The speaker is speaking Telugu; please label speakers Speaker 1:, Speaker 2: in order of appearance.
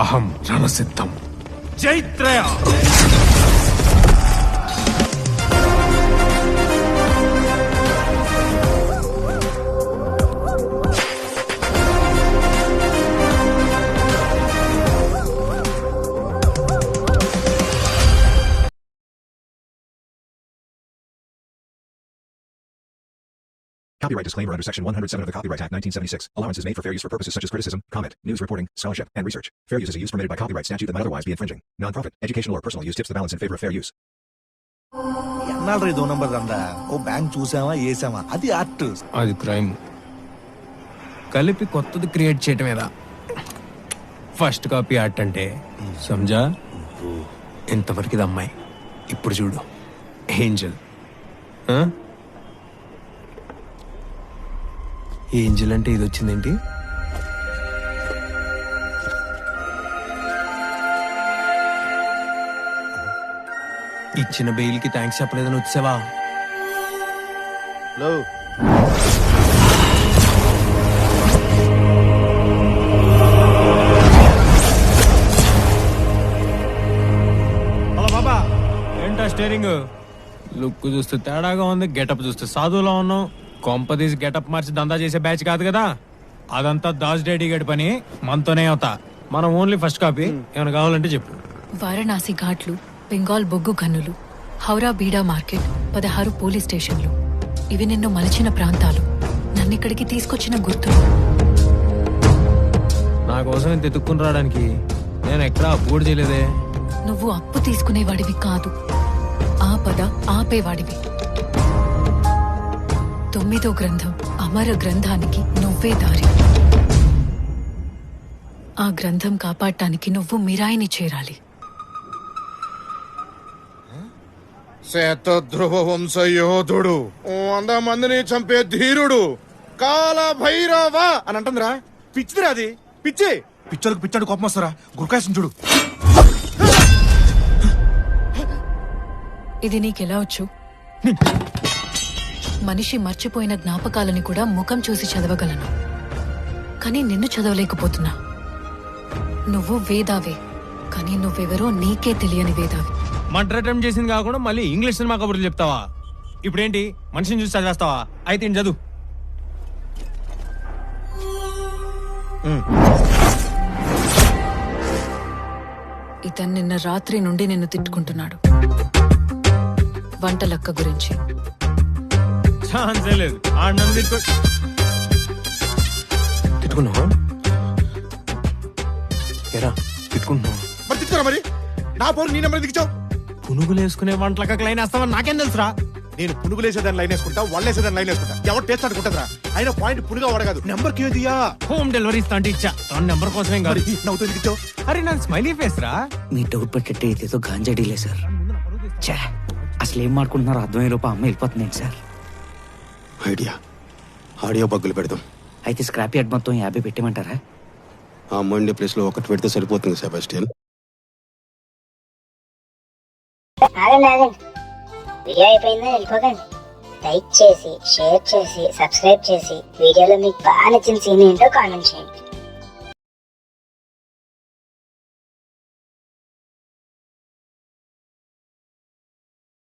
Speaker 1: అహం రణసిద్ధం. జైత్రయ.
Speaker 2: Copyright disclaimer under Section 107 of the Copyright Act 1976. Allowance is made for fair use for purposes such as criticism, comment, news reporting, scholarship, and research. Fair use is a use permitted by copyright statute that might otherwise be infringing. Non-profit, educational, or personal use tips the balance in favor of fair use.
Speaker 3: ఎన్నాళ్ళు 2 నంబర్ రందా ఓ బ్యాంక్ చూసామా వేసామా అది ఆర్ట్.
Speaker 1: అది క్రైమ్. కలిపి కొత్తది క్రియేట్ చేయటమేదా ఫస్ట్ కాపీ ఆర్ట్ అంటే. సంజా ఇంతవరకు ఇది అమ్మాయి, ఇప్పుడు చూడు ఏంజల్. ఏంజల్ అంటే ఇది వచ్చిందేంటి? ఇచ్చిన బెయిల్ కి థ్యాంక్స్ చెప్పలేదని వచ్చావా? హలో బాబా, ఏంటా స్టీరింగ్? లుక్ చూస్తే తేడాగా ఉంది, గెటప్ చూస్తే సాధువులో ఉన్నావు. కొంపదీసి గెటప్ మార్చి దందా చేసే బ్యాచ్ కాదు కదా. అదంతా దాస్ డాడీ గడి పని, మనతోనే అవుతా. మనం ఓన్లీ ఫస్ట్ కాపీ. ఏమైనా కావాలంటే చెప్పు.
Speaker 4: వారణాసి ఘాట్లు, బెంగాల్ బొగ్గు గనులు, హౌరా బీడా మార్కెట్, 16 పోలీస్ స్టేషన్లు, ఇవి నిన్ను మలిచిన ప్రాంతాలు, నన్నిక్కడికి తీసుకొచ్చిన గుర్తులు.
Speaker 1: నా కోసం ఇంత ఎత్తుక్కుని రావడానికి నేను ఎక్కడా అప్పు చేయలేదే.
Speaker 4: నువ్వు అప్పు తీసుకునేవాడివి కాదు, ఆపద ఆపేవాడివి. 9వ గ్రంథం అమర గ్రంథానికి నువ్వే దారి. ఆ గ్రంథం కాపాడటానికి నువ్వు మిరాయిని చేరాలి.
Speaker 5: శతధ్రువ వంశ యోధుడు, 100 మందిని చంపే ధీరుడు, కాల భైరవ అని అంటుందిరా. పిచ్చిదిరా అది, పిచ్చి.
Speaker 3: పిచ్చోళ్ళకి పిచ్చాడు కోపం వస్తారా? గురకాయసం చూడు.
Speaker 4: ఇది నీకెలా వచ్చు? మనిషి మర్చిపోయిన జ్ఞాపకాలని కూడా ముఖం చూసి చదవగలను, కానీ నిన్ను చదవలేకపోతున్నా. నువ్వు వేదావే, కానీ నువ్వెవరో నీకే తెలియని వేదావి.
Speaker 1: మర్డర్ అటెంప్ట్ చేసింది కాకుండా మళ్ళీ ఇంగ్లీష్ సినిమా కబుర్లు చెప్తావా? ఇప్పుడేంటి మనిషిని చూసి చదివేస్తావా? అయితే చదువు.
Speaker 4: ఇతను నిన్న రాత్రి నుండి నిన్ను తిట్టుకుంటున్నాడు, వంటలక్క గురించి.
Speaker 1: ఛాన్సే లేదు. తిట్టుకున్నావా? ఎరా తిట్టుకుంటున్నావా?
Speaker 5: మరి తిట్టుకోరా మరి. నా పోరు నీ నెంబర్ దిగిచావు.
Speaker 1: పునుగులు వేసుకునే వంటలక్క లైన్ వేస్తావని నాకేం తెలుసురా?
Speaker 5: నేను పునుగులేసేదాన్ని లైన్ వేసుకుంటా, వాళ్ళు వేసేదాన్ని లైన్ వేసుకుంటా. ఎవరు టేస్ట్ అనుకుంటుందిరా? అయినా పాయింట్ పునుగా వాడగాదు. నెంబర్ కేదియా
Speaker 1: హోమ్ డెలివరీ ఇస్తా అంటే ఇచ్చా. తన నెంబర్ కోసమేం కాదు.
Speaker 5: నవ్వుతూ దిగిచావు.
Speaker 1: అరే నాకు స్మైలీ ఫేస్ రా.
Speaker 6: మీ డౌట్ పట్టేట్టే ఇదేదో గాంజా డీలే సార్. చే, అసలు ఏం మాడుకుంటున్నారో అర్థమయ్యే లోపు అమ్మ వెళ్ళిపోతుంది సార్.
Speaker 7: ఐడియా, ఆడియో బగ్గులు పెడదాం.
Speaker 6: అయితే స్క్రాప్ యార్డ్ మొత్తం 50 పెట్టమంటారా?
Speaker 7: ఆ మండే ప్లేస్ లో ఒకటి పెడితే సరిపోతుంది సెబాస్టియన్.
Speaker 8: వీడియో అయిపోయిందా? వెళ్ళిపోకండి. లైక్ చేసి, షేర్ చేసి, సబ్స్క్రైబ్ చేసి, వీడియోలో మీకు బాగా నచ్చిన సీన్ ఏంటో కామెంట్ చేయండి.